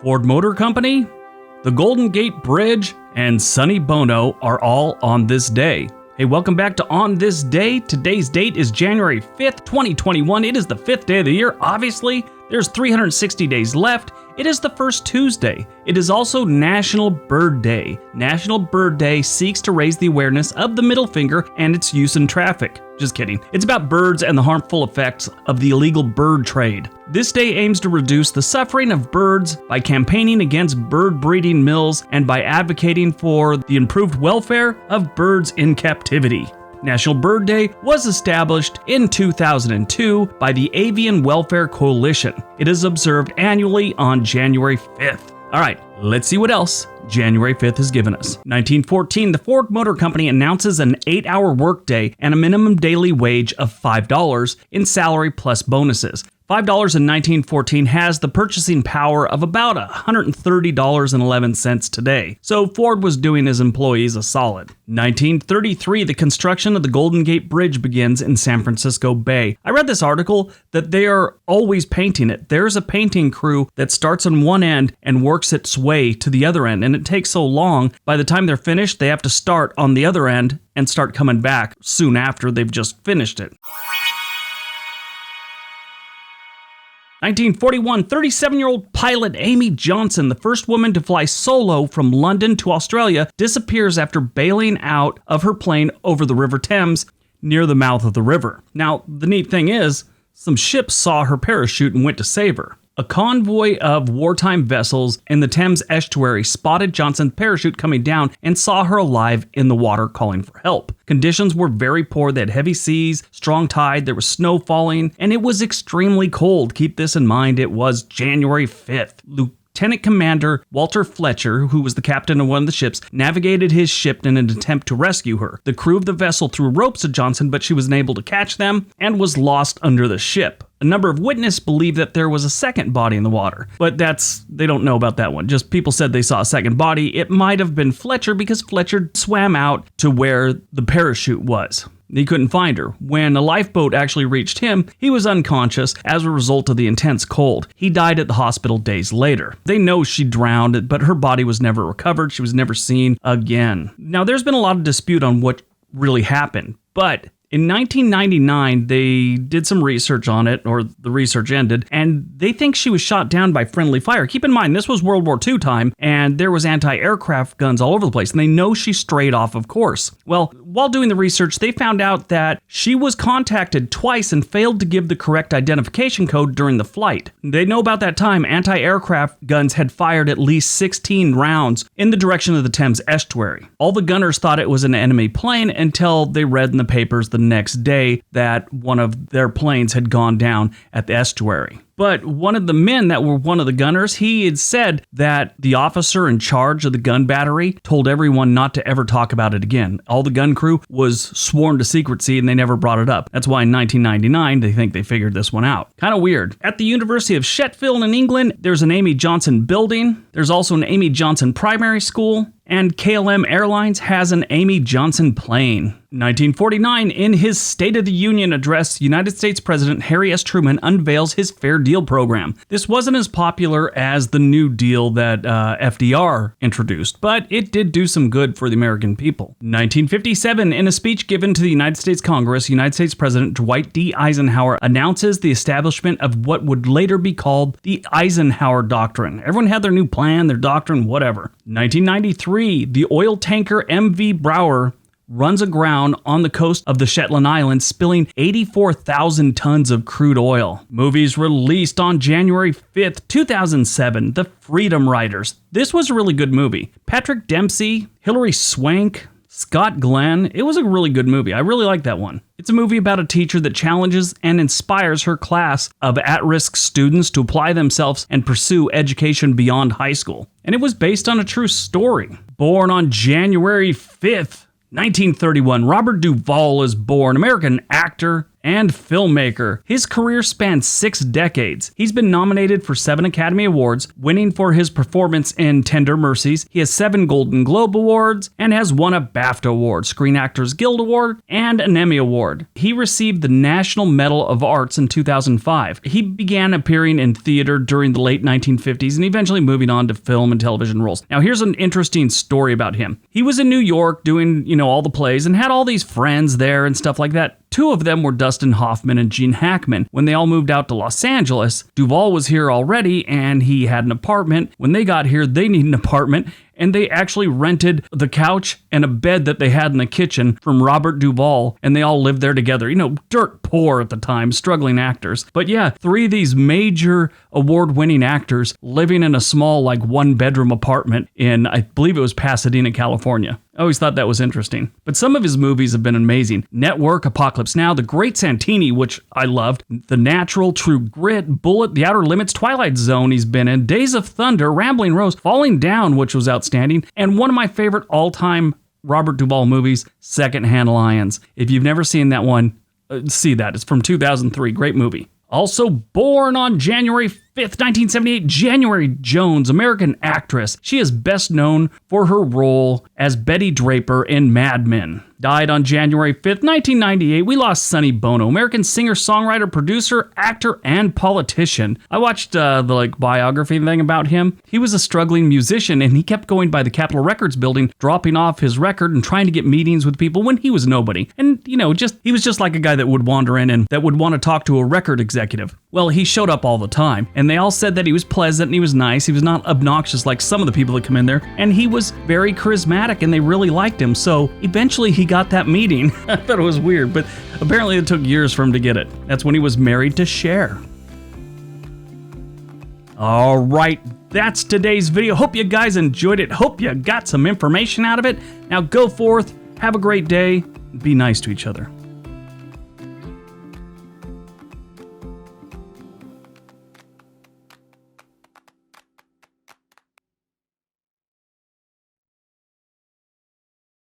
Ford Motor Company, the Golden Gate Bridge, and Sonny Bono are all on this day. Hey, welcome back to On This Day. Today's date is January 5th, 2021. It is the 5th day of the year. Obviously, there's 360 days left. It is the first Tuesday. It is also National Bird Day. National Bird Day seeks to raise the awareness of the middle finger and its use in traffic. Just kidding. It's about birds and the harmful effects of the illegal bird trade. This day aims to reduce the suffering of birds by campaigning against bird breeding mills and by advocating for the improved welfare of birds in captivity. National Bird Day was established in 2002 by the Avian Welfare Coalition. It is observed annually on January 5th. All right, let's see what else January 5th has given us. 1914, the Ford Motor Company announces an 8-hour workday and a minimum daily wage of $5 in salary plus bonuses. $5 in 1914 has the purchasing power of about $130.11 today, so Ford was doing his employees a solid. 1933, the construction of the Golden Gate Bridge begins in San Francisco Bay. I read this article that they are always painting it. There's a painting crew that starts on one end and works its way to the other end, and it takes so long, by the time they're finished, they have to start on the other end and start coming back soon after they've just finished it. 1941, 37-year-old pilot Amy Johnson, the first woman to fly solo from London to Australia, disappears after bailing out of her plane over the River Thames near the mouth of the river. Now, the neat thing is, some ships saw her parachute and went to save her. A convoy of wartime vessels in the Thames estuary spotted Johnson's parachute coming down and saw her alive in the water calling for help. Conditions were very poor. They had heavy seas, strong tide, there was snow falling, and it was extremely cold. Keep this in mind, it was January 5th. Lieutenant Commander Walter Fletcher, who was the captain of one of the ships, navigated his ship in an attempt to rescue her. The crew of the vessel threw ropes at Johnson, but she was unable to catch them and was lost under the ship. A number of witnesses believe that there was a second body in the water, but they don't know about that one. Just people said they saw a second body. It might have been Fletcher because Fletcher swam out to where the parachute was. He couldn't find her. When a lifeboat actually reached him, he was unconscious as a result of the intense cold. He died at the hospital days later. They know she drowned, but her body was never recovered. She was never seen again. Now, there's been a lot of dispute on what really happened, but in 1999, they did some research on it, or the research ended, and they think she was shot down by friendly fire. Keep in mind, this was World War II time, and there was anti-aircraft guns all over the place, and they know she strayed off of course. Well, while doing the research, they found out that she was contacted twice and failed to give the correct identification code during the flight. They know about that time, anti-aircraft guns had fired at least 16 rounds in the direction of the Thames estuary. All the gunners thought it was an enemy plane until they read in the papers the next day that one of their planes had gone down at the estuary. But one of the men that were one of the gunners, he had said that the officer in charge of the gun battery told everyone not to ever talk about it again. All the gun crew was sworn to secrecy and they never brought it up. That's why in 1999, they think they figured this one out. Kind of weird. At the University of Sheffield in England, there's an Amy Johnson building. There's also an Amy Johnson primary school. And KLM Airlines has an Amy Johnson plane. 1949, in his State of the Union address, United States President Harry S. Truman unveils his Fair Deal program. This wasn't as popular as the New Deal that FDR introduced, but it did do some good for the American people. 1957, in a speech given to the United States Congress, United States President Dwight D. Eisenhower announces the establishment of what would later be called the Eisenhower Doctrine. Everyone had their new plan, their doctrine, whatever. 1993, the oil tanker MV Brower runs aground on the coast of the Shetland Islands, spilling 84,000 tons of crude oil. Movies released on January 5th, 2007, The Freedom Riders. This was a really good movie. Patrick Dempsey, Hilary Swank, Scott Glenn. It was a really good movie. I really like that one. It's a movie about a teacher that challenges and inspires her class of at-risk students to apply themselves and pursue education beyond high school. And it was based on a true story. Born on January 5th, 1931, Robert Duvall is born, American actor and filmmaker. His career spans 6 decades. He's been nominated for 7 Academy Awards, winning for his performance in Tender Mercies. He has 7 Golden Globe Awards and has won a BAFTA Award, Screen Actors Guild Award, and an Emmy Award. He received the National Medal of Arts in 2005. He began appearing in theater during the late 1950s and eventually moving on to film and television roles. Now, here's an interesting story about him. He was in New York doing, all the plays and had all these friends there and stuff like that. 2 of them were Dustin Hoffman and Gene Hackman. When they all moved out to Los Angeles, Duvall was here already and he had an apartment. When they got here, they needed an apartment, and they actually rented the couch and a bed that they had in the kitchen from Robert Duvall, and they all lived there together. Dirt poor at the time, struggling actors. But yeah, 3 of these major award-winning actors living in a small, 1-bedroom apartment in, I believe it was Pasadena, California. I always thought that was interesting. But some of his movies have been amazing. Network, Apocalypse Now, The Great Santini, which I loved, The Natural, True Grit, Bullet, The Outer Limits, Twilight Zone he's been in, Days of Thunder, Rambling Rose, Falling Down, which was outstanding, and one of my favorite all-time Robert Duvall movies, Secondhand Lions. If you've never seen that one, see that. It's from 2003. Great movie. Also born on January 5th, 1978, January Jones, American actress. She is best known for her role as Betty Draper in Mad Men. Died on January 5th, 1998. We lost Sonny Bono, American singer, songwriter, producer, actor, and politician. I watched the biography thing about him. He was a struggling musician, and he kept going by the Capitol Records building, dropping off his record and trying to get meetings with people when he was nobody. And, he was just like a guy that would wander in and that would want to talk to a record executive. Well, he showed up all the time, and they all said that he was pleasant and he was nice. He was not obnoxious like some of the people that come in there, and he was very charismatic, and they really liked him. So eventually he got that meeting. I thought it was weird, but apparently it took years for him to get it. That's when he was married to Cher. All right, that's today's video. Hope you guys enjoyed it. Hope you got some information out of it. Now go forth, have a great day, be nice to each other.